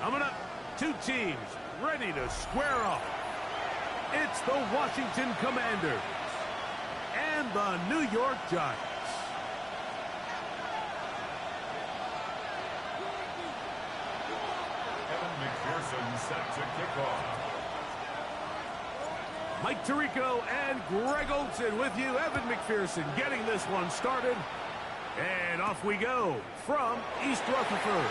Coming up, two teams ready to square off. It's the Washington Commanders and the New York Giants. McPherson set to kick off. Mike Tirico and Greg Olson with you. Evan McPherson getting this one started. And off we go from East Rutherford.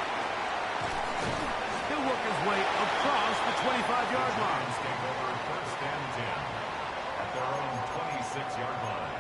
He'll work his way across the 25-yard line. Take over first and 10 at their own 26-yard line.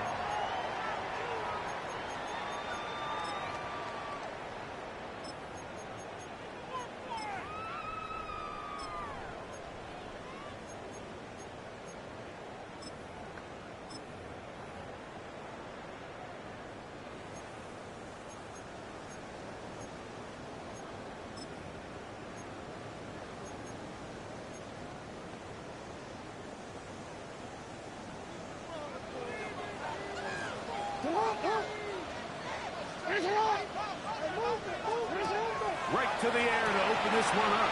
Right to the air to open this one up.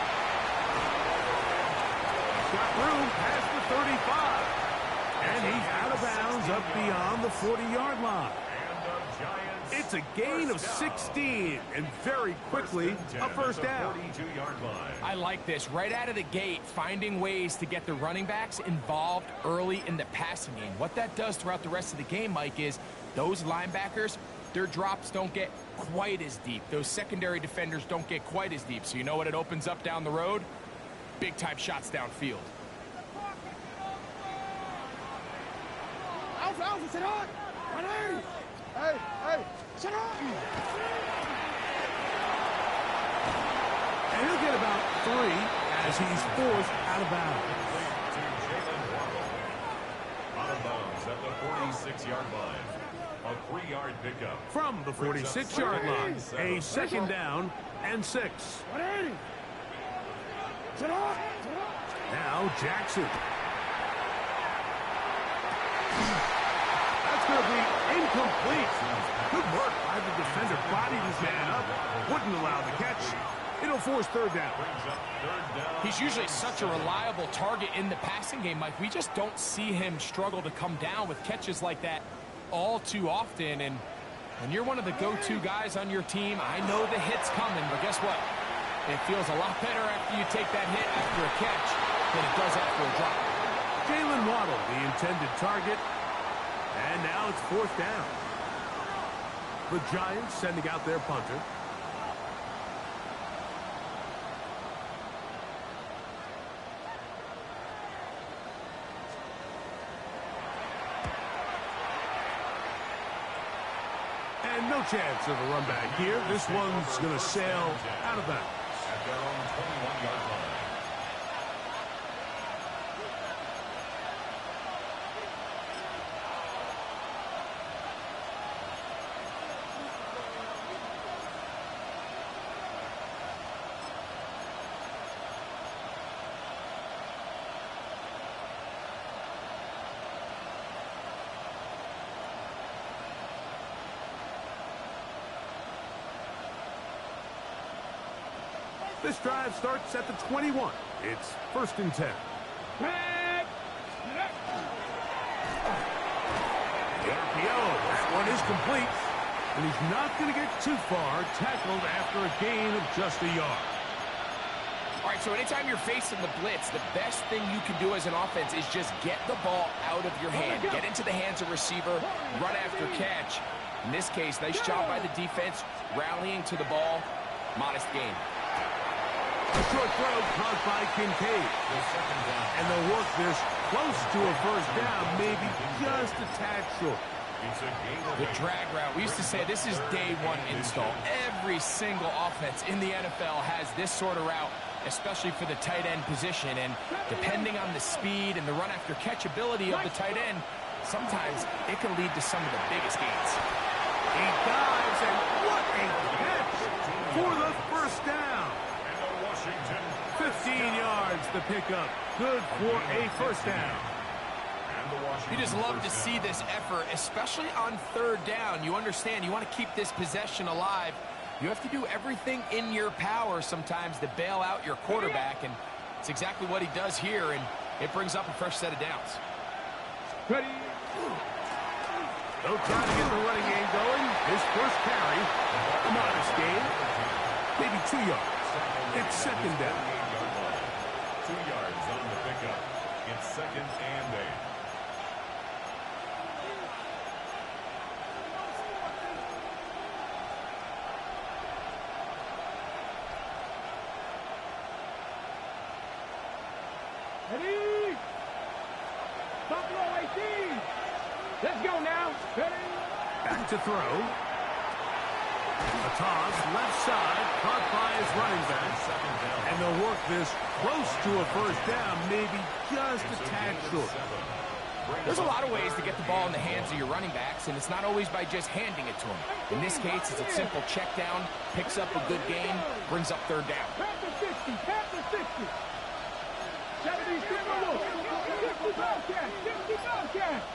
He's got room past the 35. And he's out of bounds up beyond the 40-yard line. It's a gain of 16, and very quickly, a first down. I like this. Right out of the gate, finding ways to get the running backs involved early in the passing game. What that does throughout the rest of the game, Mike, is those linebackers, their drops don't get quite as deep. Those secondary defenders don't get quite as deep. So you know what it opens up down the road? Big-time shots downfield. And he'll get about 3 as he's forced out of bounds. Out of bounds at the 46-yard line. A 3-yard pickup. From the 46-yard line, a second down and 6. Now Jackson. That's going to be incomplete. Good work by the defender. Bodied his man up. Wouldn't allow the catch. It'll force third down. He's usually such a reliable target in the passing game, Mike. We just don't see him struggle to come down with catches like that all too often. And when you're one of the go-to guys on your team, I know the hit's coming, but guess what? It feels a lot better after you take that hit after a catch than it does after a drop. Jalen Waddle, the intended target. And now it's fourth down. The Giants sending out their punter. And no chance of a run back here. This one's going to sail out of bounds. At their own 21-yard line. This drive starts at the 21. It's first and 10. The RPO, that one is complete. And he's not going to get too far, tackled after a gain of just a yard. All right, so anytime you're facing the blitz, the best thing you can do as an offense is just get the ball out of your hand. Get into the hands of receiver, run after catch. In this case, nice job by the defense, rallying to the ball. Modest gain. A short throw caught by Kincaid. And they'll work this close to a first down, maybe just a tad short. The drag route. We used to say this is day one install. Every single offense in the NFL has this sort of route, especially for the tight end position. And depending on the speed and the run after catch ability of the tight end, sometimes it can lead to some of the biggest gains. He dives, and what a catch for the first down. 15 yards to pick up. Good for a first down. You just love to see this effort, especially on third down. You understand, you want to keep this possession alive. You have to do everything in your power sometimes to bail out your quarterback, and it's exactly what he does here, and it brings up a fresh set of downs. Ready. They'll try to get the running game going. His first carry, a modest gain, maybe 2 yards. It's second down. 2 yards on the pickup. It's second and 8. Ready? Buffalo 18. Let's go now. Ready? Back to throw. A toss, left side, caught by his running back. And they'll work this close to a first down, maybe just a tad short. There's a lot of ways to get the ball in the hands of your running backs, and it's not always by just handing it to them. In this case, it's a simple check down, picks up a good gain, brings up third down. Past the 60. Past the 60. 70, 60 Bobcats. 60 Bobcats.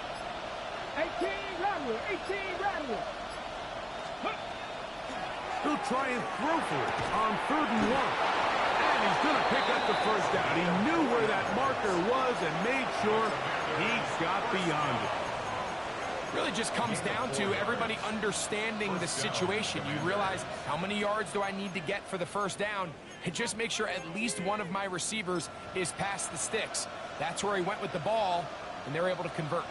18 Rattler. 18 Rattler. He'll try and throw for it on 3rd and 1. And he's going to pick up the first down. He knew where that marker was and made sure he got beyond it. Really just comes down to everybody understanding the situation. You realize, how many yards do I need to get for the first down? And just make sure at least one of my receivers is past the sticks. That's where he went with the ball, and they're able to convert.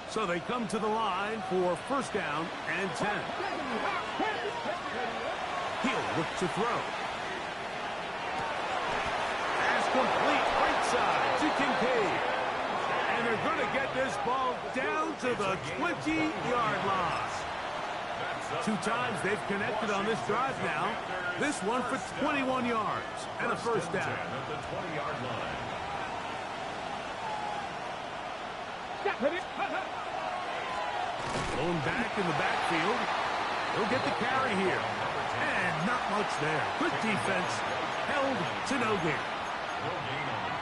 So they come to the line for first down and 10. He'll look to throw. Pass complete, right side to Kincaid. And they're going to get this ball down to the 20-yard line. 2 times they've connected on this drive now. This one for 21 yards and a first down. At the 20-yard line. Going back in the backfield. He'll get the carry here. And not much there. Good defense. Held to no gain.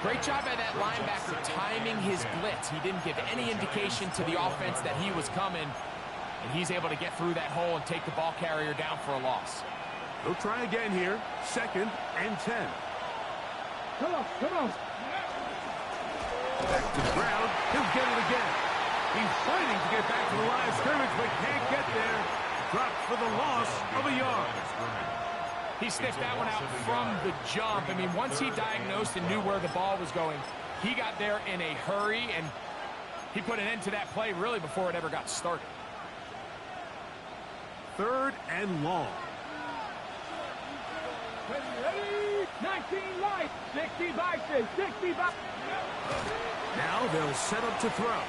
Great job by that linebacker timing his blitz. He didn't give any indication to the offense that he was coming. And he's able to get through that hole and take the ball carrier down for a loss. He'll try again here. 2nd and 10. Come on, come on. Back to the ground. He'll get it again. He's fighting to get back to the line of scrimmage, but can't get there. Dropped for the loss of a yard. He sniffed that one out from the jump. I mean, once he diagnosed and knew where the ball was going, he got there in a hurry, and he put an end to that play really before it ever got started. 3rd and long. Ready? 19 light. 60 Bison. 60 Bison. Now they'll set up to throw.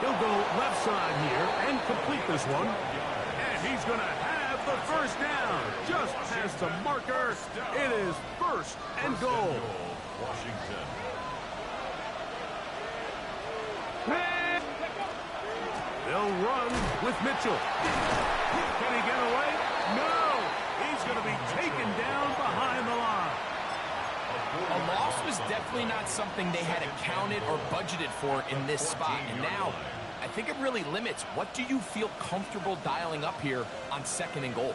He'll go left side here and complete this one. And he's going to have the first down. Just past the marker. It is 1st and goal. Washington. They'll run with Mitchell. Can he get away? No. He's going to be taken down behind the line. A loss was definitely not something they had accounted or budgeted for in this spot. And now, I think it really limits. What do you feel comfortable dialing up here on 2nd and goal?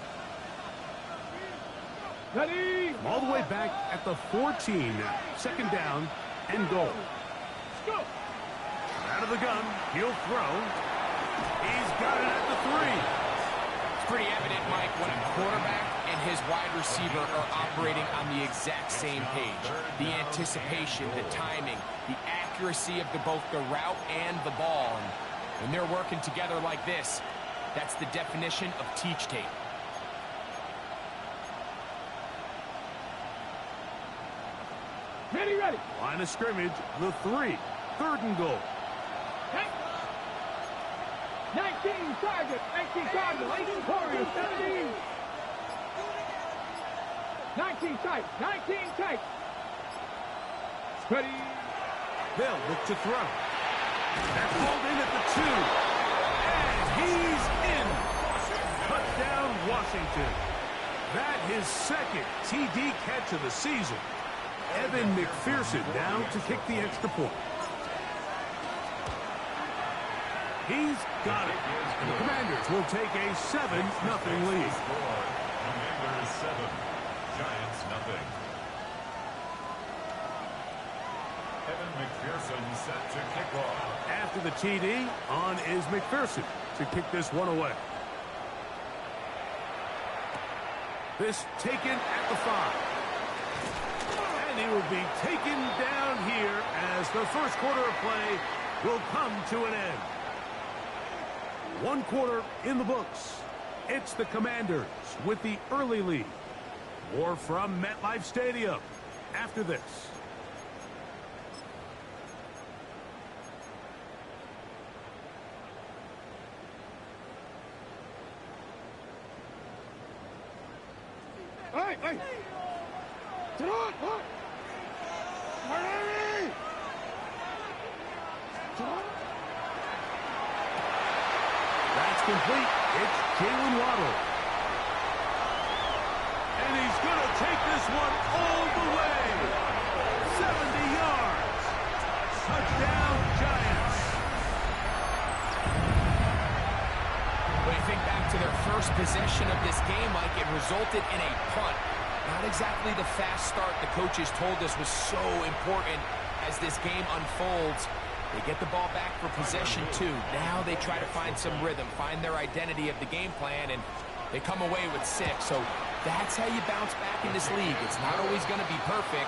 Ready? All the way back at the 14 now. 2nd down and goal. Go. Out of the gun. He'll throw. He's got it at the 3. It's pretty evident, Mike, when a quarterback and his wide receiver are operating on the exact same page. The anticipation, the timing, the accuracy of both the route and the ball. And when they're working together like this, that's the definition of teach tape. Ready, ready. Line of scrimmage, the 3. 3rd and goal. 19 target. 19 target. 18 Warriors. 17. 19 tight. 19 tight. Ready. They'll look to throw. That's called in at the 2. And he's in. Touchdown, Washington. That his 2nd TD catch of the season. Evan McPherson down to kick the extra point. He's got it. And the Commanders will take a 7-0 lead. Commanders 7, Giants nothing. Evan McPherson set to kick off. After the TD, on is McPherson to kick this one away. This taken at the 5. And he will be taken down here as the first quarter of play will come to an end. 1 quarter in the books. It's the Commanders with the early lead. More from MetLife Stadium after this. Hey! Get on! What? Ready! Get on! That's complete. It's Jalen Waddle. And he's going to take this one all the way. 70 yards. Touchdown, Giants. When you think back to their first possession of this game, Mike, it resulted in a punt. Not exactly the fast start the coaches told us was so important as this game unfolds. They get the ball back for possession 2. Now they try to find some rhythm, find their identity of the game plan, and they come away with 6. So that's how you bounce back in this league. It's not always going to be perfect.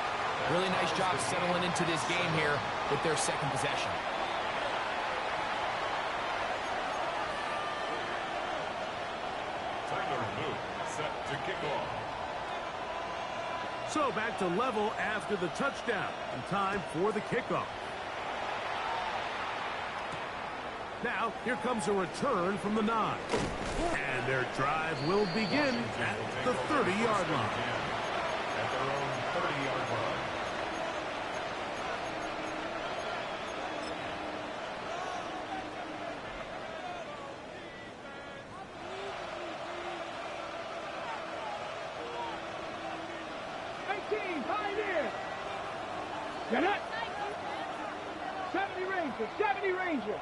Really nice job settling into this game here with their second possession. Set to kick off. So back to level after the touchdown. And time for the kickoff. Now, here comes a return from the 9. And their drive will begin at the 30-yard line. At their own 30-yard line. Pioneer! Get it! 70 Ranger! 70 Ranger!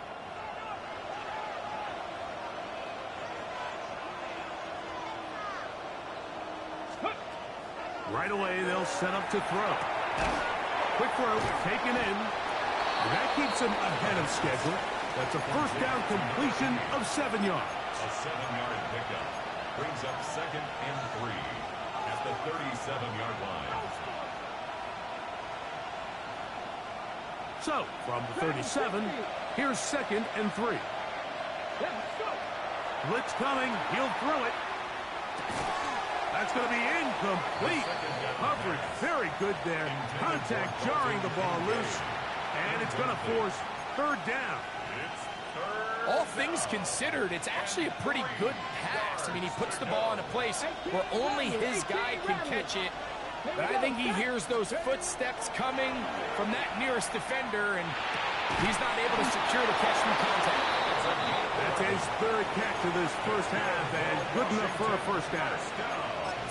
Right away, they'll set up to throw. Quick throw, taken in. And that keeps him ahead of schedule. That's a first down completion of 7 yards. A 7-yard pickup brings up 2nd and 3 at the 37-yard line. So, from the 37, here's 2nd and 3. Blitz coming. He'll throw it. That's going to be incomplete. Coverage very good there. Contact jarring the ball loose. And it's going to force 3rd down. All things considered, it's actually a pretty good pass. I mean, he puts the ball in a place where only his guy can catch it. But I think he hears those footsteps coming from that nearest defender, and he's not able to secure the catch through contact. That's his 3rd catch of this first half, and good enough for a first down.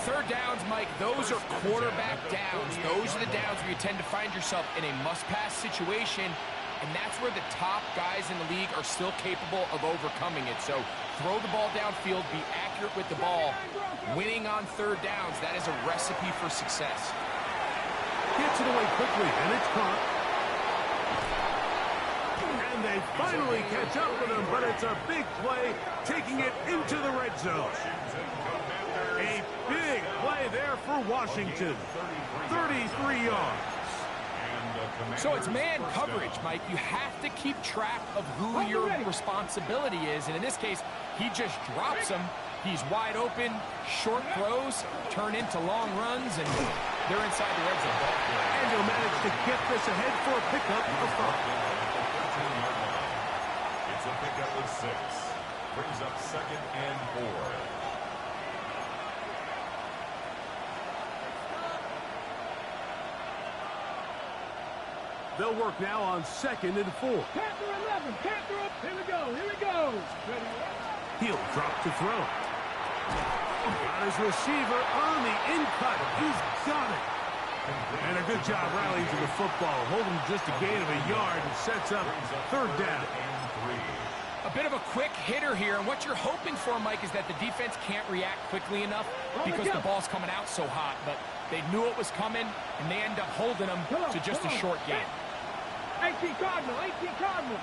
3rd downs, Mike, those are quarterback downs. Those are the downs where you tend to find yourself in a must-pass situation, and that's where the top guys in the league are still capable of overcoming it. So throw the ball downfield, be accurate with the ball. Winning on 3rd downs, that is a recipe for success. Gets it away quickly, and it's caught. And they finally catch up with him, but it's a big play, taking it into the red zone. A big play there for Washington. 33 yards. So it's man coverage, Mike. You have to keep track of who your responsibility is. And in this case, he just drops him. He's wide open, short throws, turn into long runs, and they're inside the red zone. And he'll manage to get this ahead for a pickup of 5. It's a pickup of 6. Brings up 2nd and 4. They'll work now on 2nd and 4. Panther 11, Panther up. Here we go, here we go. Ready? He'll drop to throw. Got his receiver on the in-cut. He's got it. And a good job rallying to the football. Holding just a gain of a yard and sets up 3rd down. A bit of a quick hitter here, and what you're hoping for, Mike, is that the defense can't react quickly enough because the ball's coming out so hot. But they knew it was coming, and they end up holding them to just a short game. 18 Cardinal, 18 Cardinal.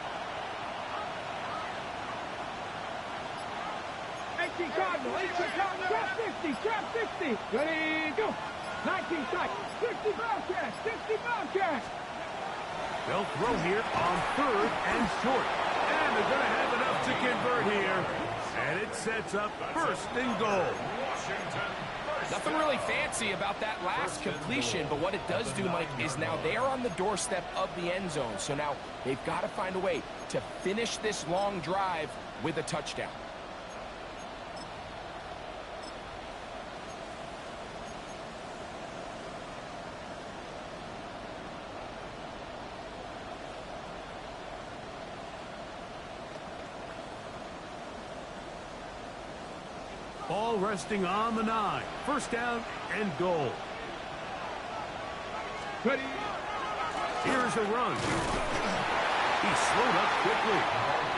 18 Cardinal, 18 Cardinal. Trap 60, trap 60. Ready, go. 19 tight. 60 Bobcats, 60 Bobcats. They'll throw here on 3rd and short. And they're going to have enough to convert here. And it sets up 1st and goal. Nothing really fancy about that last completion, but what it does do, Mike, is now they're on the doorstep of the end zone. So now they've got to find a way to finish this long drive with a touchdown. Ball resting on the 9. 1st down and goal. Ready. Here's a run. He's slowed up quickly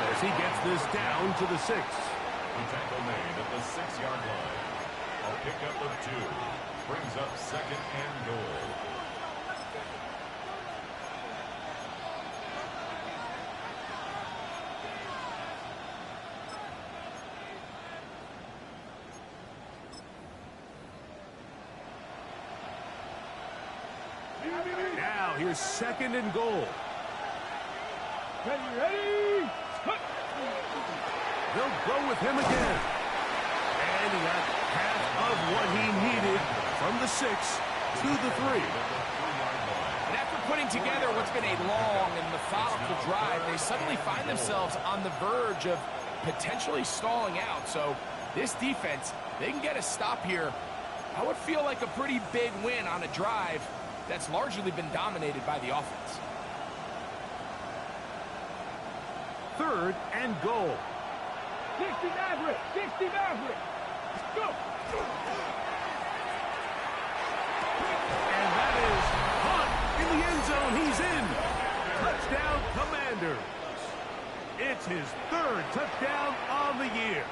as he gets this down to the 6. The tackle made at the 6-yard line. A pickup of 2. Brings up 2nd and goal. Now here's 2nd and goal. Ready, ready. They'll go with him again. And he got half of what he needed from the 6 to the 3. And after putting together what's been a long and methodical drive, they suddenly find themselves on the verge of potentially stalling out. So this defense, they can get a stop here. I would feel like a pretty big win on a drive that's largely been dominated by the offense. 3rd and goal. 60 Maverick, 60 Maverick. Go. And that is caught in the end zone. He's in. Touchdown, Commanders. It's his 3rd touchdown of the year.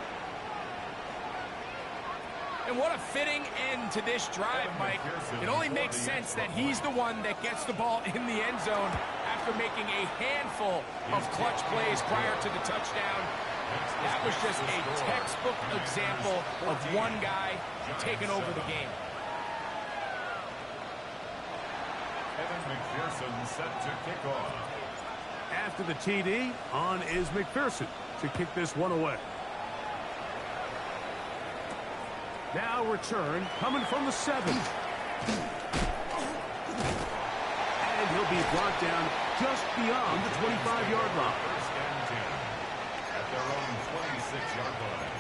And what a fitting end to this drive, Mike. It only makes sense that he's the one that gets the ball in the end zone after making a handful of clutch plays prior to the touchdown. That was just a textbook example of one guy taking over the game. Evan McPherson set to kick off. After the TD, on is McPherson to kick this one away. Now return coming from the 7. And he'll be brought down just beyond the 25-yard line. 1st and 10 at their own 26-yard line.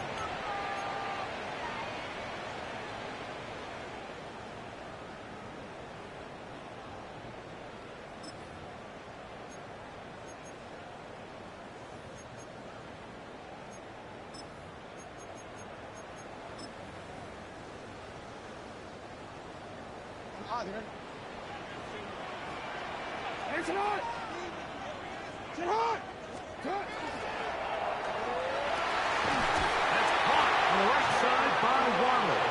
It's hot. It's hot. That's caught on the right side by Waddle.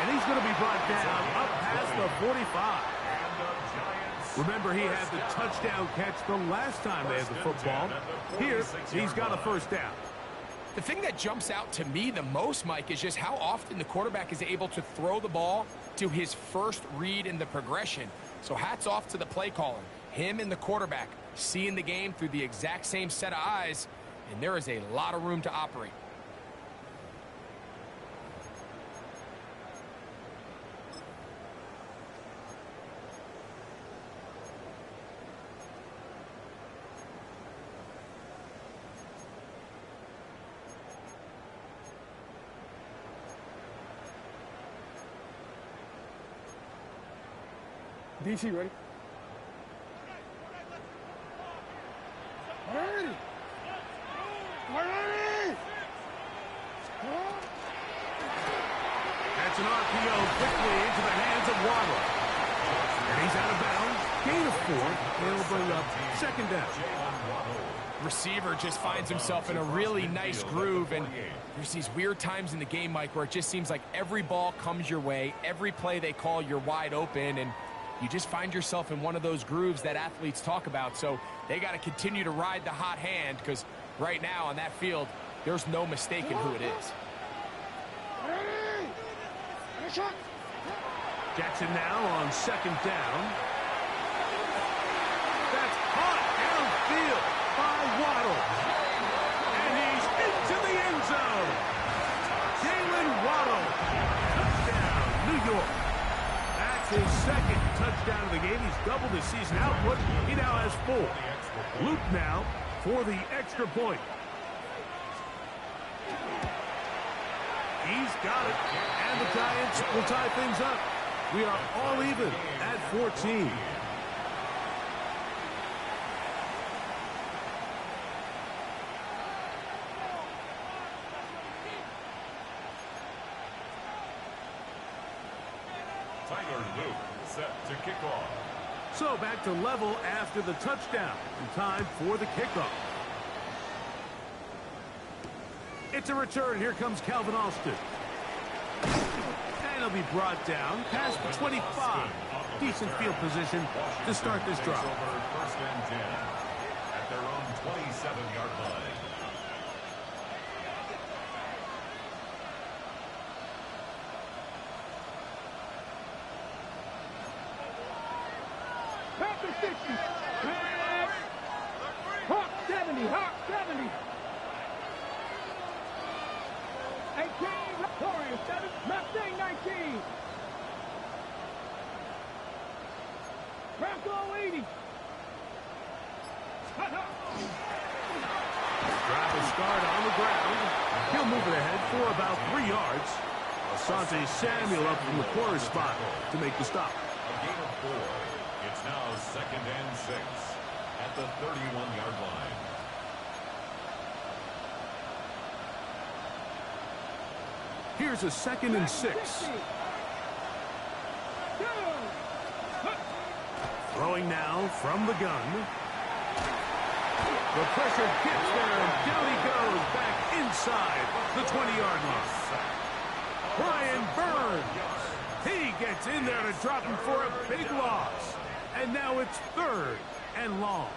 And he's going to be brought down up past the 45. Remember, he had the touchdown catch the last time they had the football. Here, he's got a 1st down. The thing that jumps out to me the most, Mike, is just how often the quarterback is able to throw the ball to his first read in the progression. So hats off to the play caller. Him and the quarterback seeing the game through the exact same set of eyes, and there is a lot of room to operate. DC ready? Ready! Ready! That's an RPO quickly into the hands of Waddle. And he's out of bounds gain of 4. They'll bring up second down. Receiver just finds himself in a really nice groove, and there's these weird times in the game, Mike, where it just seems like every ball comes your way, every play they call, you're wide open, and you just find yourself in one of those grooves that athletes talk about. So they got to continue to ride the hot hand, because right now on that field, there's no mistaking who it is. Jackson now on second down. That's caught downfield by Waddle. And he's into the end zone. Jalen Waddle. Touchdown, New York. That's his second touchdown of the game. He's doubled his season output. He now has 4. Luke now for the extra point. He's got it. And the Giants will tie things up. We are all even at 14. Tyler Luke set to kick off. So back to level after the touchdown. And time for the kickoff. It's a return. Here comes Calvin Austin. And he'll be brought down past the 25. Decent field position to start this drive. First and 10 at their own 27-yard line. Panther 60. Hawk 70. Hawk 70. 18. Torrance 7. Mustang 19. Bronco 80. Drive will start on the ground. He'll move it ahead for about 3 yards. Asante Samuel up from the corner spot to make the stop. A gain of 4. It's now second and 6 at the 31-yard line. Here's a second and 6. Throwing now from the gun. The pressure gets there, and down he goes back inside the 20-yard line. Brian Burns. He gets in there to drop him for a big loss. And now it's 3rd and long.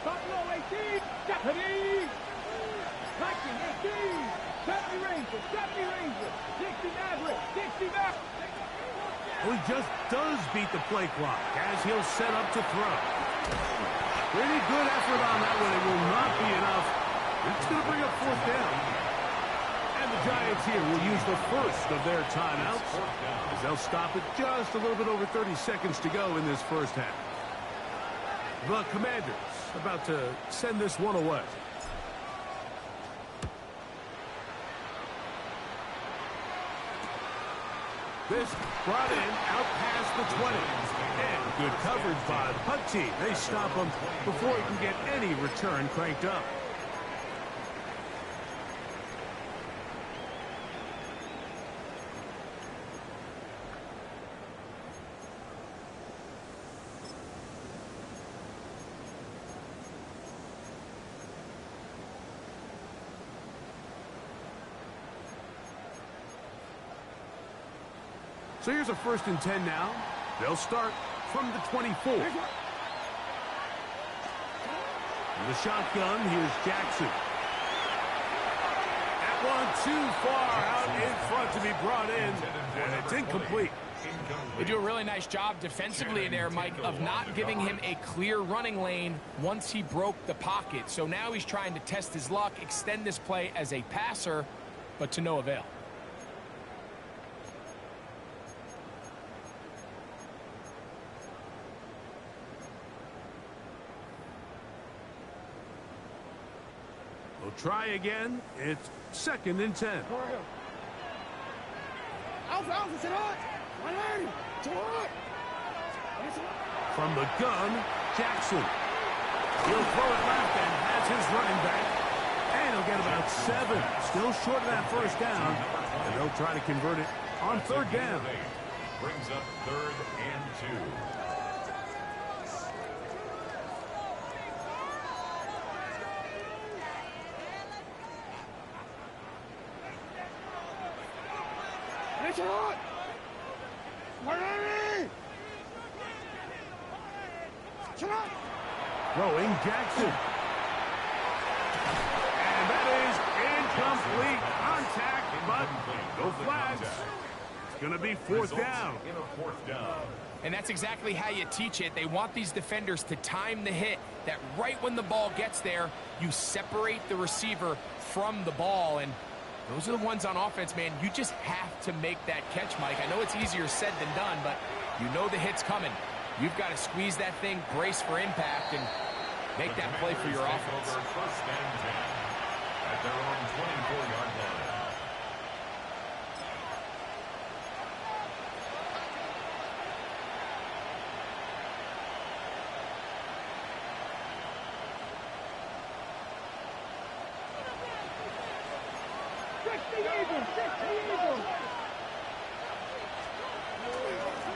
Buffalo 18. Deputy. Viking 18. 70 Rangers. 70 Rangers. 60 Maverick. 60 Maverick. Well, he just does beat the play clock as he'll set up to throw. Pretty good effort on that one. It will not be enough. It's going to bring up 4th down. And the Giants here will use the first of their timeouts as they'll stop it just a little bit over 30 seconds to go in this first half. The Commanders about to send this one away. This brought in out past the 20. And good coverage by the punt team. They stop him before he can get any return cranked up. So here's a 1st and 10 now. They'll start from the 24. In the shotgun, here's Jackson. That one too far out in front to be brought in, and it's incomplete. They do a really nice job defensively in there, Mike, of not giving him a clear running lane once he broke the pocket. So now he's trying to test his luck, extend this play as a passer, but to no avail. They'll try again. It's 2nd and 10. From the gun, Jackson. He'll throw it left and has his running back. And he'll get about 7. Still short of that first down. And they'll try to convert it on 3rd down. Brings up 3rd and 2. Throwing Jackson. And that is incomplete contact, but no flags. It's going to be 4th down. In a 4th down. And that's exactly how you teach it. They want these defenders to time the hit, that right when the ball gets there, you separate the receiver from the ball. And those are the ones on offense, man. You just have to make that catch, Mike. I know it's easier said than done, but you know the hit's coming. You've got to squeeze that thing, brace for impact, and make that play for your offense. 1st and 10 at their own 24-yard line.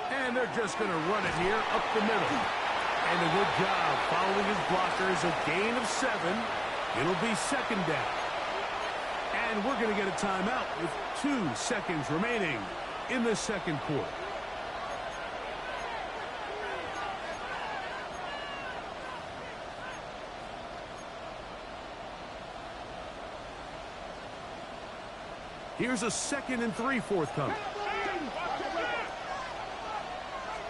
And they're just going to run it here up the middle. And a good job following his blockers. A gain of 7. It'll be 2nd down. And we're going to get a timeout with 2 seconds remaining in the 2nd quarter. Here's a 2nd and 3 forthcoming.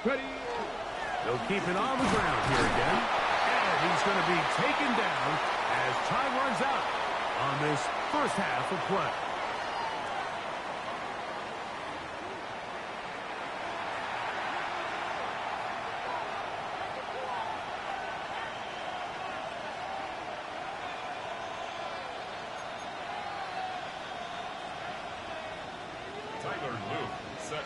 Ready. They'll keep it on the ground here again. And he's going to be taken down as time runs out on this first half of play.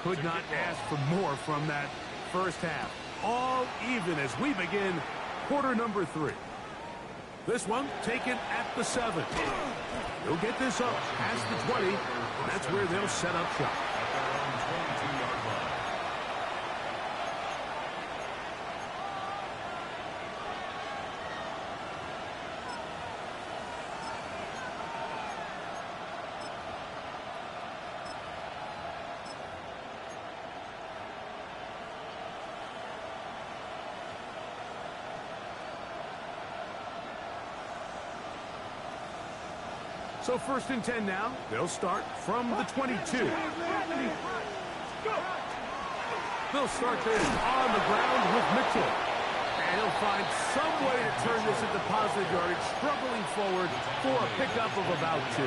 Could not ask for more from that first half. All even as we begin quarter number 3. This one taken at the 7. They'll get this up past the 20. And that's where they'll set up shop. So 1st and 10 now. They'll start from the 22. They'll start this on the ground with Mitchell. And he'll find some way to turn this into positive yardage, struggling forward for a pickup of about 2.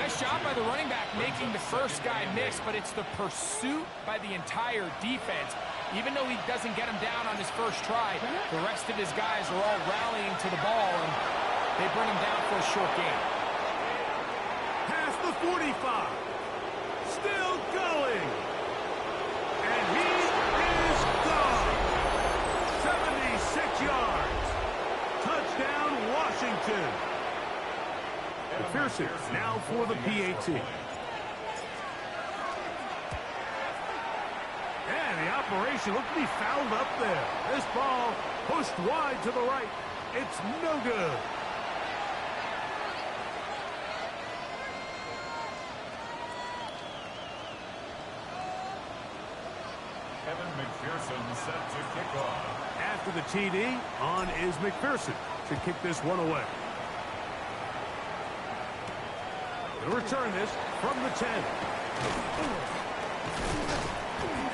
Nice job by the running back making the first guy miss, but it's the pursuit by the entire defense. Even though he doesn't get him down on his first try, the rest of his guys are all rallying to the ball, and they bring him down for a short gain. Past the 45. Still going. And he is gone. 76 yards. Touchdown, Washington. McPherson now for the PAT. And the operation looked to be fouled up there. This ball pushed wide to the right. It's no good. McPherson set to kick off. After the TD, on is McPherson to kick this one away. He'll return this from the 10.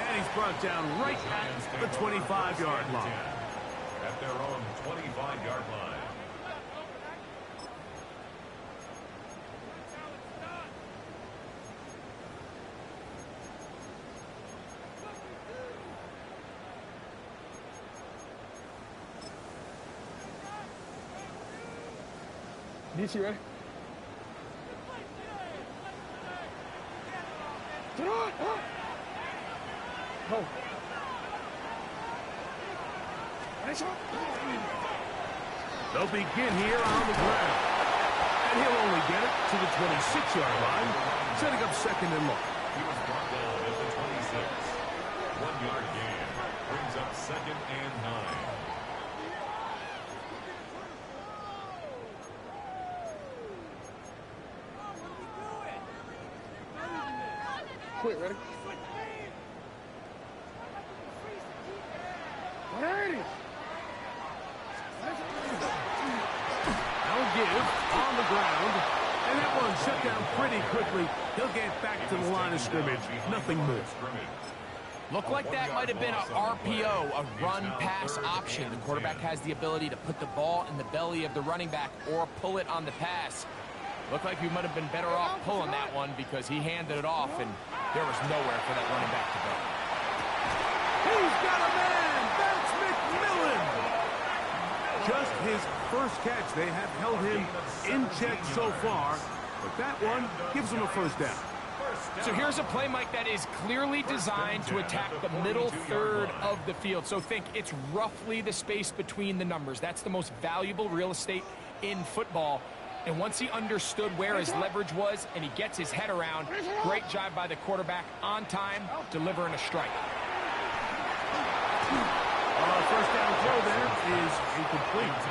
And he's brought down right at the 25-yard line. At their own 25-yard line. DC, ready? Get on! Go. They'll begin here on the ground. And he'll only get it to the 26-yard line, setting up second and long. He was brought down at the 26. 1-yard gain brings up second and 9. Quick, ready? Now give on the ground. And that one shut down pretty quickly. He'll get back to the line of scrimmage. Nothing more. Looked like that might have been a RPO, a run-pass option. The quarterback has the ability to put the ball in the belly of the running back or pull it on the pass. Looked like he might have been better off pulling that one because he handed it off, and there was nowhere for that running back to go. He's got a man! That's McMillan! Just his first catch. They have held him in check so far, but that one gives him a first down. So here's a play, Mike, that is clearly designed to attack the middle third of the field. So think it's roughly the space between the numbers. That's the most valuable real estate in football. And once he understood where his leverage was and he gets his head around, great job by the quarterback on time, delivering a strike. First down throw there is incomplete.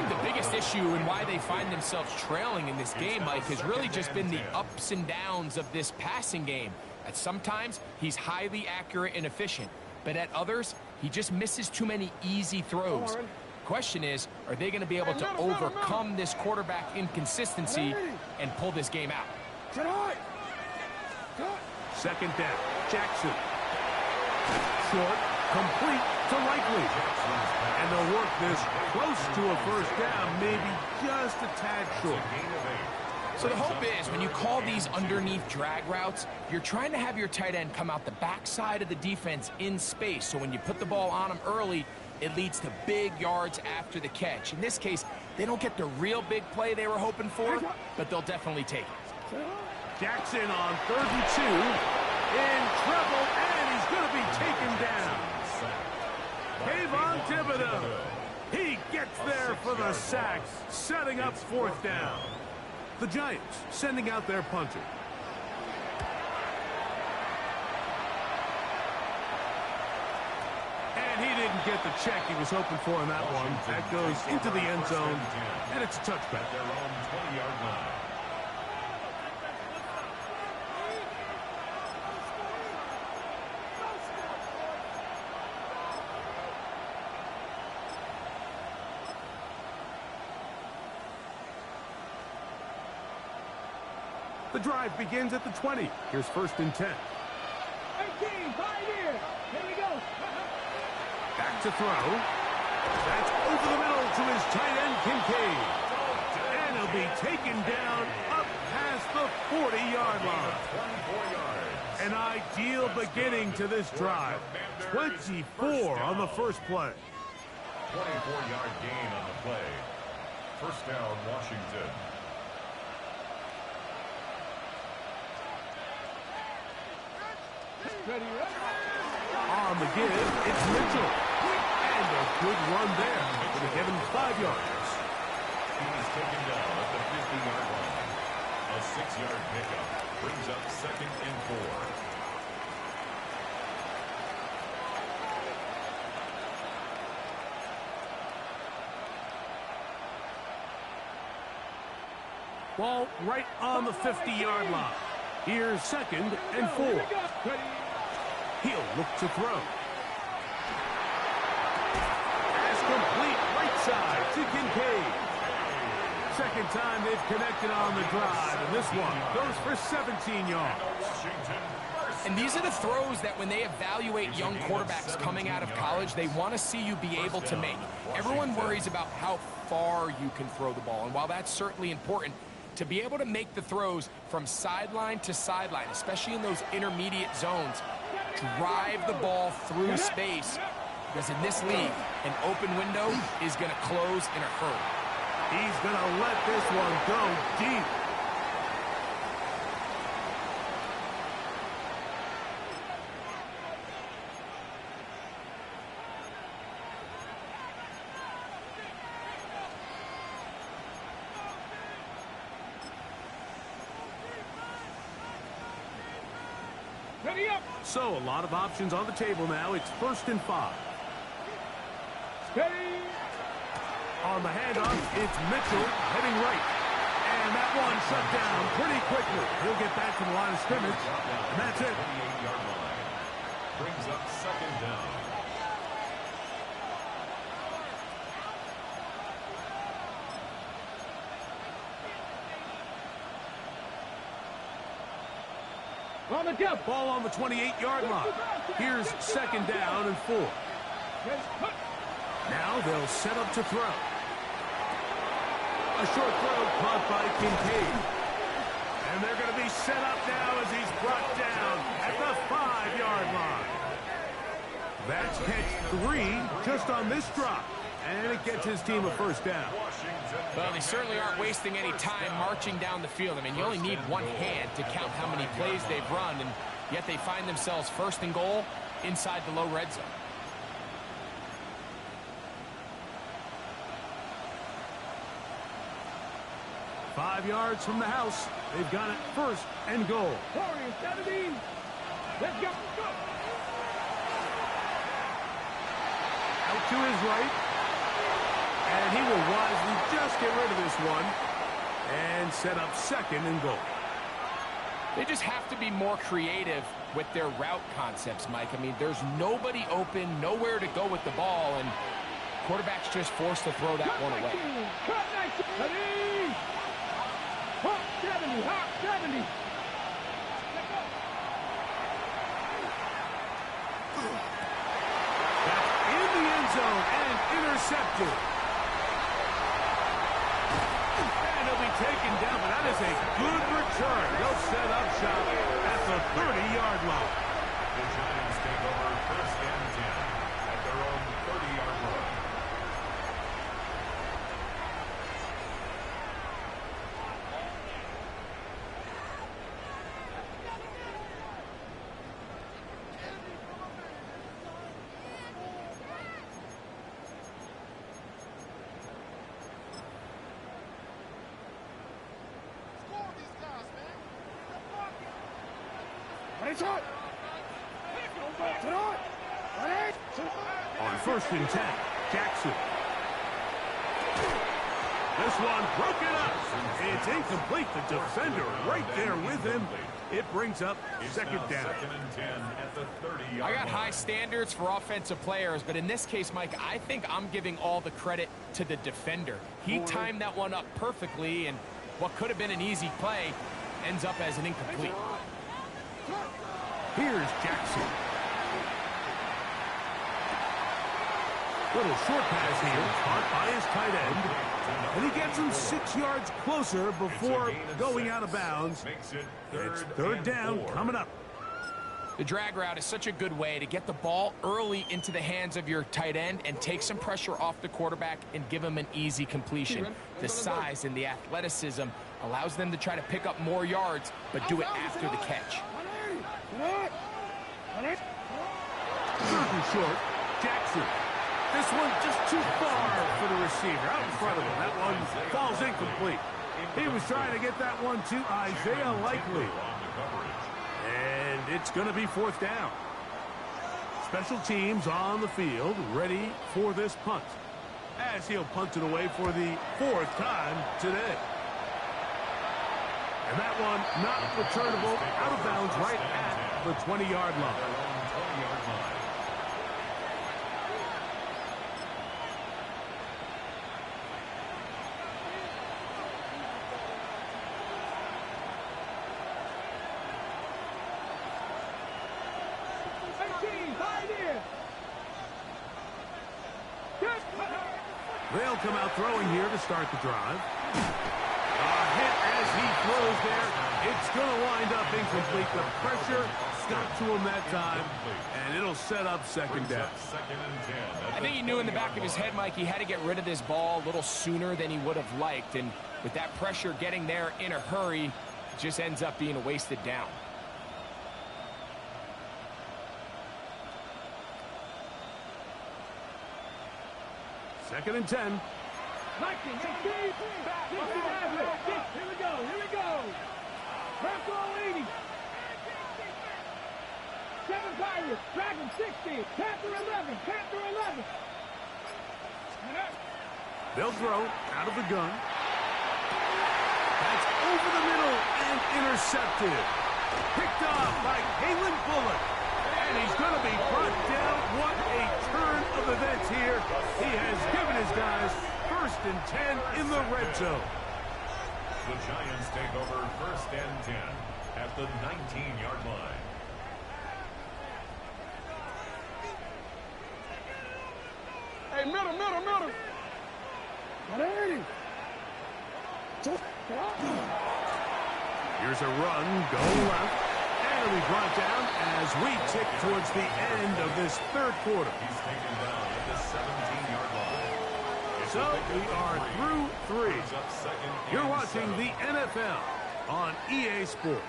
The biggest issue and why they find themselves trailing in this game, Mike, has really just been the ups and downs of this passing game. At sometimes, he's highly accurate and efficient, but at others, he just misses too many easy throws. Question is, are they going to be able to overcome this quarterback inconsistency and pull this game out? Second down, Jackson. Short, complete to Likely. And they'll work this close to a first down, maybe just a tad short. So the hope is when you call these underneath drag routes, you're trying to have your tight end come out the backside of the defense in space. So when you put the ball on him early, it leads to big yards after the catch. In this case, they don't get the real big play they were hoping for, but they'll definitely take it. Jackson on 3rd and 2. In trouble, and he's going to be taken down. Kayvon Thibodeau. He gets there for the sack, setting up 4th down. The Giants sending out their punter. And he didn't get the check he was hoping for in that one. That goes into the end zone, and it's a touchback. Their own 20-yard line. The drive begins at the 20. Here's 1st and 10. 18, 5 years. Here we go. Back to throw. That's over the middle to his tight end, Kincaid. And he'll be taken down up past the 40-yard line. An ideal beginning to this drive. 24 on the first play. 24-yard gain on the play. First down, Washington. On the give, it's Mitchell. And a good run there. It'll give him 5 yards. He's taken down at the 50-yard line. A 6-yard pickup brings up 2nd and 4. Ball right on the 50-yard line. Here's 2nd and 4. He'll look to throw. Pass complete right side to Kincaid. Second time they've connected on the drive, and this one goes for 17 yards. And these are the throws that when they evaluate young quarterbacks coming out of college, they want to see you be able to make. Everyone worries about how far you can throw the ball, and while that's certainly important, to be able to make the throws from sideline to sideline, especially in those intermediate zones, drive the ball through space, because in this league, an open window is going to close in a hurry. He's going to let this one go deep. Ready up. So a lot of options on the table now. It's 1st and 5. Steady. On the handoff, it's Mitchell heading right. And that one shut down pretty quickly. He'll get back to the line of scrimmage. And that's it. 28-yard line. Brings up 2nd down. On the jump. Ball on the 28-yard line. Here's 2nd down and 4. Now they'll set up to throw. A short throw caught by Kincaid. And they're going to be set up now as he's brought down at the 5-yard line. That's catch 3 just on this drop. And it gets his team a 1st down. Well, they certainly aren't wasting any time marching down the field. I mean, you only need one hand to count how many plays they've run, and yet they find themselves 1st and goal inside the low red zone. Five yards from the house. They've got it 1st and goal. Warriors, 17. Let's go. Go. Out to his right. And he will wisely just get rid of this one and set up 2nd and goal. They just have to be more creative with their route concepts, Mike. I mean, there's nobody open, nowhere to go with the ball, and quarterback's just forced to throw that one away. Cut 19. Hot 70. Hot 70. That's in the end zone and intercepted. Taken down, but that is a good return. They'll set up shop at the 30-yard line. The Giants take over 1st and 10 at their own 30-yard line. On 1st and 10, Jackson. This one broken up. It's incomplete. The defender right there with him. It brings up 2nd down. 2nd and 10 at the 30-yard line. I got high standards for offensive players, but in this case, Mike, I think I'm giving all the credit to the defender. He timed that one up perfectly, and what could have been an easy play ends up as an incomplete. Here's Jackson. Little short pass here, caught by his tight end. And he gets him 6 yards closer before going out of bounds. It's 3rd down coming up. The drag route is such a good way to get the ball early into the hands of your tight end and take some pressure off the quarterback and give him an easy completion. The size and the athleticism allows them to try to pick up more yards, but do it after the catch. 3rd and short, Jackson. This one just too far for the receiver. Out in front of him. That one falls incomplete. He was trying to get that one to Isaiah Likely. And it's going to be 4th down. Special teams on the field, ready for this punt. As he'll punt it away for the 4th time today. And that one not returnable, out of bounds right at the 20-yard line. They'll come out throwing here to start the drive. A hit as he throws there It's going to wind up incomplete. The pressure got to him that time, and it'll set up second down. I think he knew in the back of his head, Mike, he had to get rid of this ball a little sooner than he would have liked. And with that pressure getting there in a hurry, it just ends up being a wasted down. Second and 10. 19, 18, 50, here we go. Press all 80. 7 Pirates, Dragon 60, Panther 11. They'll throw out of the gun. That's over the middle and intercepted. Picked off by Kalen Bullock. And he's going to be brought down. What a turn of events here. He has given his guys first and 10 in the red zone. The Giants take over first and 10 at the 19-yard line. Hey, middle. Here's a run, go left, and it'll be brought down as we tick towards the end of this third quarter. He's taken down at the 17-yard line. So we are through 3. You're watching the NFL on EA Sports.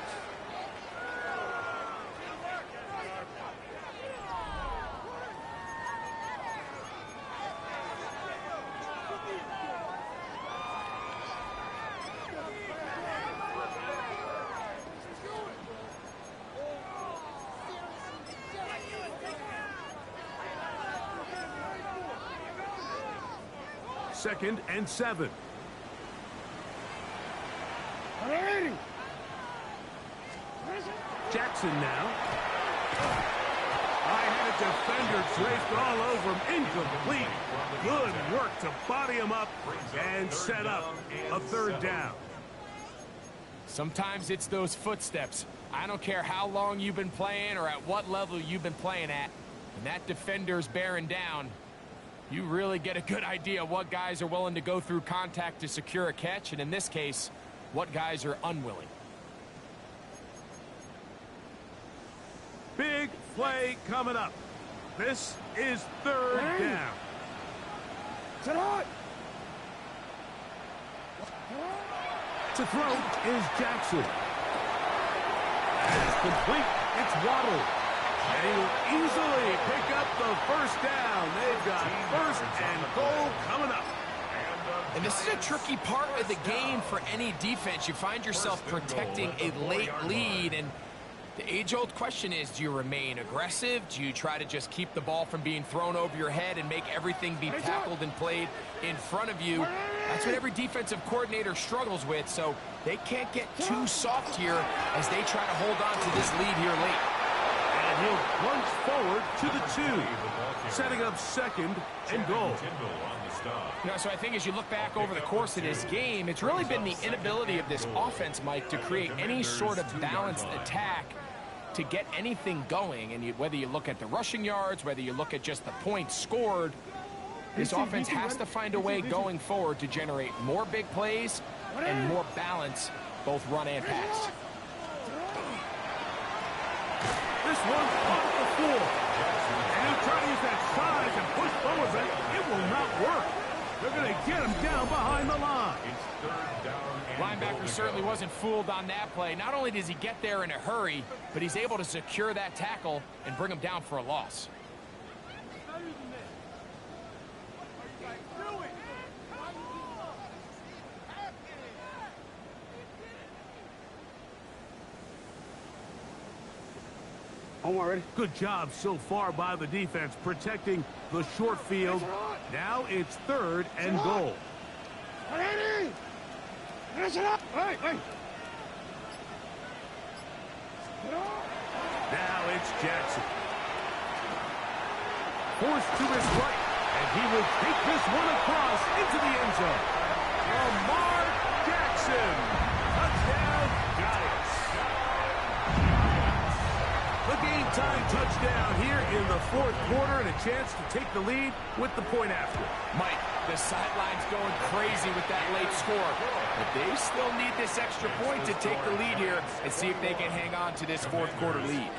Second and 7. Jackson now. I had a defender draped all over him. Incomplete. Good work to body him up and set up a third down. Sometimes it's those footsteps. I don't care how long you've been playing or at what level you've been playing at. When that defender's bearing down, you really get a good idea what guys are willing to go through contact to secure a catch, and in this case, what guys are unwilling. Big play coming up. This is third down. To throw is Jackson. It's complete. It's Waddle. And he'll easily pick up the first down. They've got first and goal coming up. And this is a tricky part of the game for any defense. You find yourself protecting a late lead, and the age-old question is, do you remain aggressive? Do you try to just keep the ball from being thrown over your head and make everything be tackled and played in front of you? That's what every defensive coordinator struggles with, so they can't get too soft here as they try to hold on to this lead here late. And he'll plunge forward to the 2, setting up second and goal. You know, so I think as you look back over the course of this game, it's really been the inability of this offense, Mike, to create any sort of balanced attack to get anything going. And whether you look at the rushing yards, whether you look at just the points scored, this offense has to find a way going forward to generate more big plays and more balance, both run and pass. This one's off the floor. And he'll try to use that size and push forward, but it will not work. They're going to get him down behind the line. Linebacker certainly wasn't fooled on that play. Not only does he get there in a hurry, but he's able to secure that tackle and bring him down for a loss. Already. Good job so far by the defense protecting the short field. Now it's third and goal. Hey! Now it's Jackson. Forced to his right, and he will take this one across into the end zone. Lamar Jackson. Touchdown, Giants. The game-time touchdown here in the fourth quarter and a chance to take the lead with the point after. Mike, the sideline's going crazy with that late score, but they still need this extra point to take the lead here and see if they can hang on to this fourth quarter lead.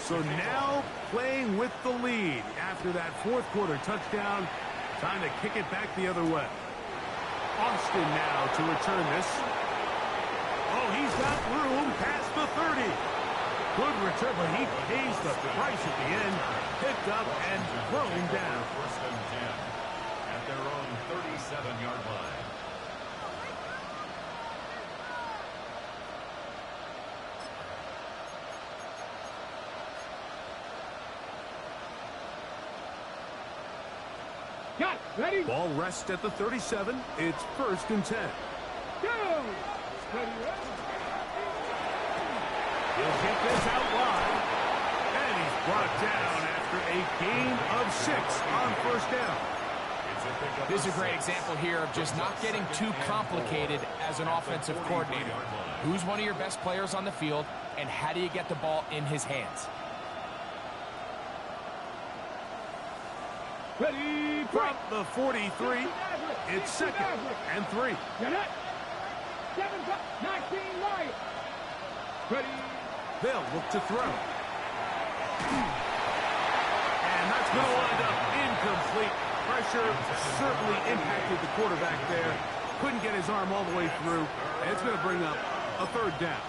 So now playing with the lead after that fourth quarter touchdown. Time to kick it back the other way. Austin now to return this. Oh, he's got room past the 30. Good return, but he pays the price at the end. Picked up and thrown down. First and 10 at their own 37-yard line. Got it. Ready? Ball rests at the 37. It's first and 10. Go. Ready, ready. He'll get this out wide. And he's brought down after a gain of 6 on first down. This is a great example here of just not getting too complicated as an offensive coordinator. Who's one of your best players on the field, and how do you get the ball in his hands? Ready, From the 43, it's second and 3. Get it. 7, 19, right. Ready. They'll look to throw. And that's going to wind up incomplete. Pressure certainly impacted the quarterback there. Couldn't get his arm all the way through. And it's going to bring up a third down.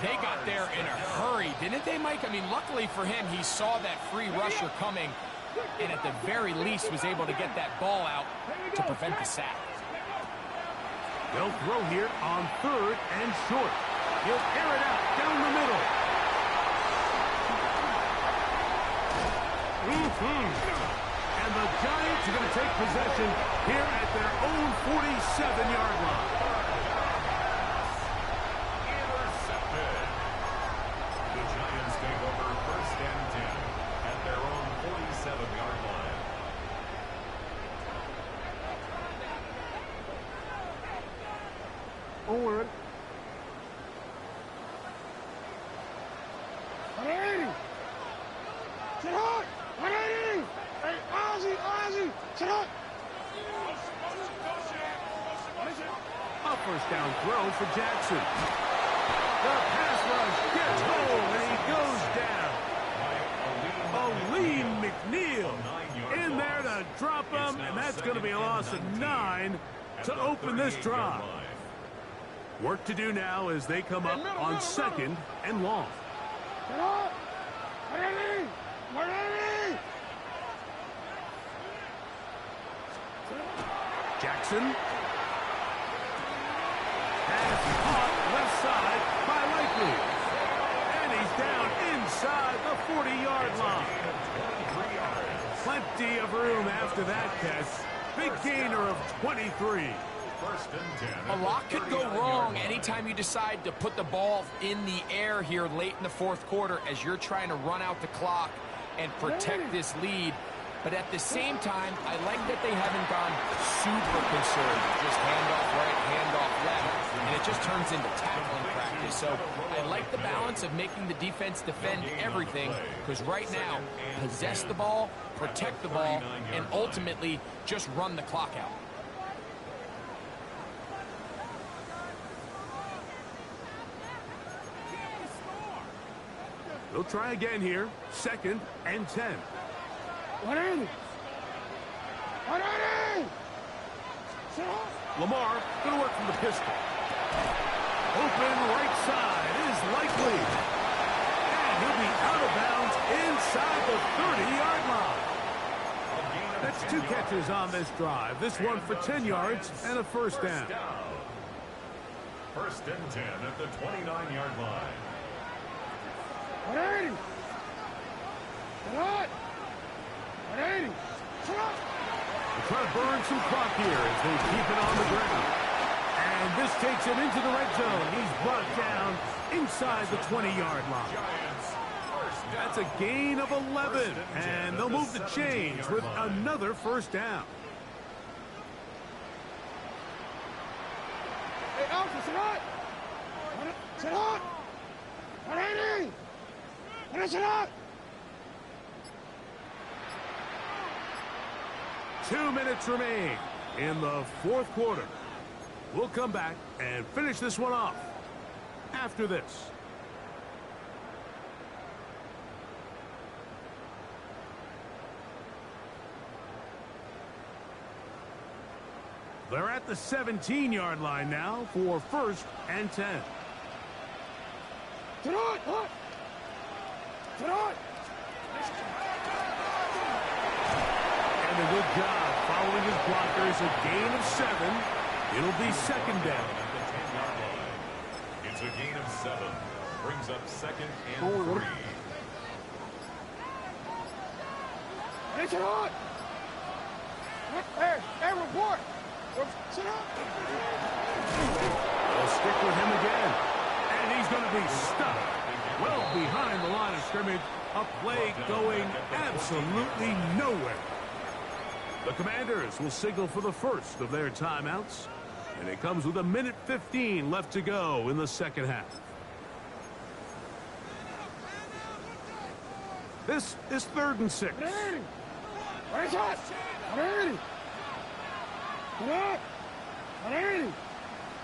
They got there in a hurry, didn't they, Mike? I mean, luckily for him, he saw that free rusher coming, and at the very least was able to get that ball out to prevent the sack. They'll throw here on third and short. He'll air it out down the middle. And the Giants are going to take possession here at their own 47-yard line. Intercepted. The Giants take over first and 10 at their own 47-yard line. Forward. 180. Sit hard. 180. Hey, Ozzy. Sit hard. A first down throw for Jackson. The pass rush gets home, and he goes down. Aleem McNeil in there to drop him, and that's going to be a loss of 9 to open this drive. Work to do now as they come up on second and long. Sit hard. 180. 180. Jackson. Pass caught left side by Likely. And he's down inside the 40-yard line. Plenty of room after that catch. Big gainer of 23. First and 10. A lot could go wrong anytime you decide to put the ball in the air here late in the fourth quarter as you're trying to run out the clock and protect this lead. But at the same time, I like that they haven't gone super conservative. Just handoff right, handoff left, and it just turns into tackling practice. So I like the balance of making the defense defend everything, because right now, possess the ball, protect the ball, and ultimately just run the clock out. They'll try again here. Second and 10. 180. 180. Lamar going to work from the pistol. Open right side is Likely. And he'll be out of bounds inside the 30-yard line. That's 2 catches on this drive. This one for 10 yards and a first down. First and 10 at the 29-yard line. 180. What? 180. They're trying to burn some clock here as they keep it on the ground. And And this takes him into the red zone. He's brought down inside the 20-yard line. That's a gain of 11. And they'll move the chains with another first down. Hey, Alpha, sit on! Sit on! 180! Sit on! 2 minutes remain in the fourth quarter. We'll come back and finish this one off after this. They're at the 17-yard line now for 1st and 10. Sit on! Sit on! And a good job following his blockers. A gain of 7. It'll be second down. It's a gain of 7. Brings up 2nd and 3. Hey, sit on! Hey, report! Sit on! They'll stick with him again. And he's going to be stuck well behind the line of scrimmage. A play going absolutely nowhere. The Commanders will signal for the first of their timeouts. And it comes with 1:15 left to go in the second half. This is 3rd and 6. Where's that? 180! Sit on! 180!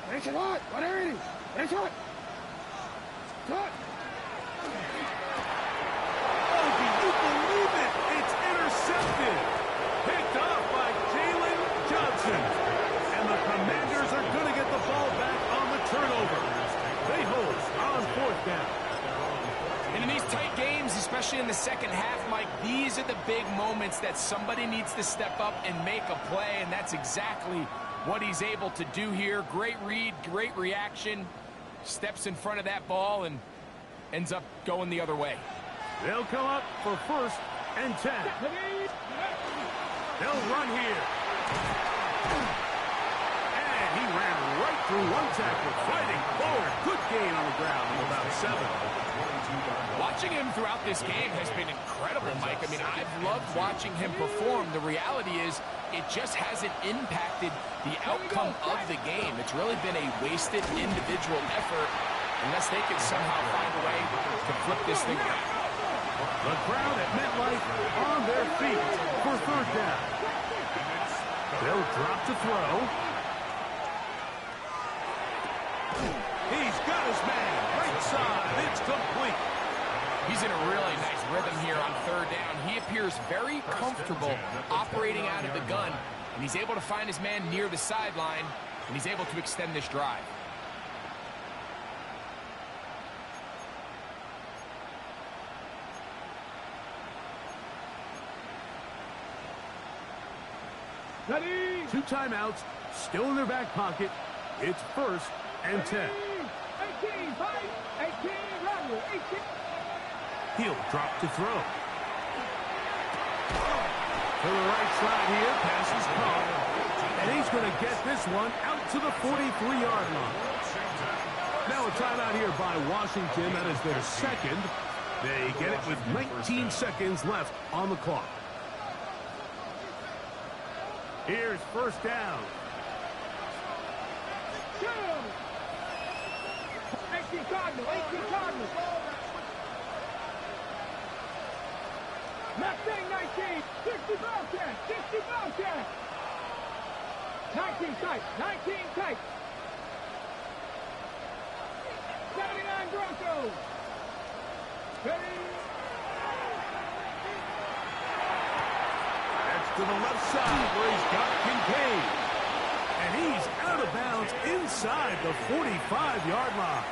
Where's it on? 180! Where's it? Cut! Oh, do you believe it? It's intercepted. Picked off by Jalen Johnson. And the Commanders are going to get the ball back on the turnover. They hold on 4th down. And in these tight games, especially in the second half, Mike, these are the big moments that somebody needs to step up and make a play, and that's exactly what he's able to do here. Great read, great reaction, steps in front of that ball and ends up going the other way. They'll come up for 1st and 10. They'll run here. And he ran right through one tackle, fighting forward. Good gain on the ground of about 7. Watching him throughout this game has been incredible, Mike. I mean, I've loved watching him perform. The reality is it just hasn't impacted the outcome of the game. It's really been a wasted individual effort unless they can somehow find a way to flip this thing around. The crowd at MetLife on their feet for 3rd down. They'll drop to throw. He's got his man. Right side. It's complete. He's in a really nice rhythm here on 3rd down. He appears very comfortable operating out of the gun, and he's able to find his man near the sideline, and he's able to extend this drive. Ready! 2 timeouts still in their back pocket. It's 1st and 10. 18, fight! 18, run! 18! He'll drop to throw. To the right side here, pass is caught. And he's going to get this one out to the 43-yard line. Now a timeout here by Washington. That is their second. They get it with 19 seconds left on the clock. Here's 1st down. 18 Cardinals, 18 Cardinals. Mustang 19, 60 Bobcat, 60 Bobcat. 19 tight, 19 tight. 79 Broncos. Ready? That's to the left side where he's got Kincaid. And he's out of bounds inside the 45-yard line.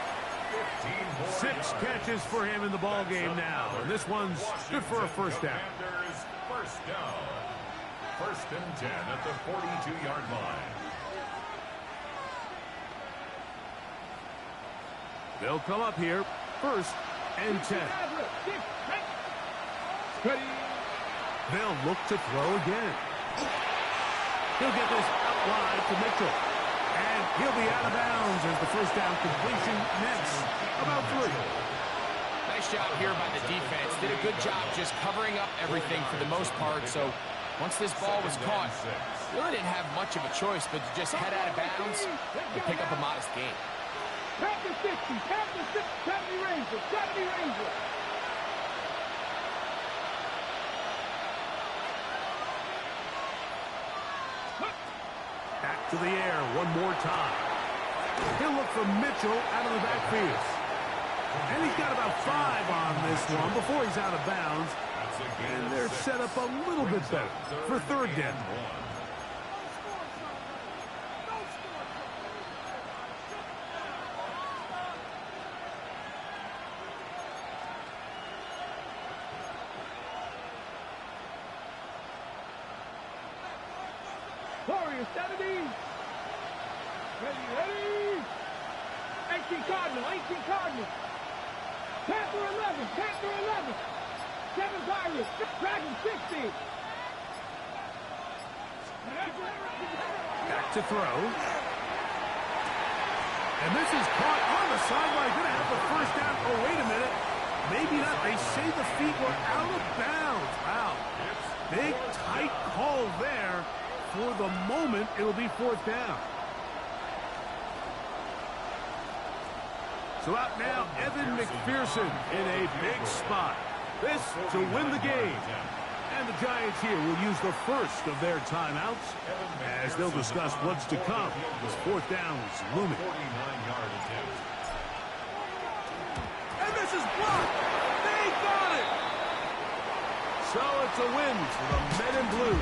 6 catches for him in the ball game now. And this one's good for a 1st down. First down. 1st and 10 at the 42-yard line. They'll come up here. 1st and 10. Ready? They'll look to throw again. He'll get this out wide to Mitchell. And he'll be out of bounds as the first down completion nets about 3. Nice job here by the defense. Did a good job just covering up everything for the most part. So once this ball was caught, really didn't have much of a choice but to just head out of bounds and pick up a modest gain. Tap the 60, tap the 60, 70 Rangers, 70 Rangers. Back to the air one more time. He'll look for Mitchell out of the backfield. And he's got about 5 on this one before he's out of bounds. And they're set up a little bit better for 3rd down. Warriors, 70. Ready. 18 Cardinal, 18 Cardinal. Panther 11, Panther 11. 7 Pirates, Dragon 60. Back to throw. And this is caught on the sideline. Going to have the first down. Oh, wait a minute. Maybe not. They say the feet were out of bounds. Wow. Big, tight call there. For the moment, it'll be 4th down. So out now, Evan McPherson in a big spot. This to win the game. And the Giants here will use the first of their timeouts as they'll discuss what's to come. This 4th down is looming. 49-yard attempt. And this is blocked. They got it. So it's a win for the Men in Blue.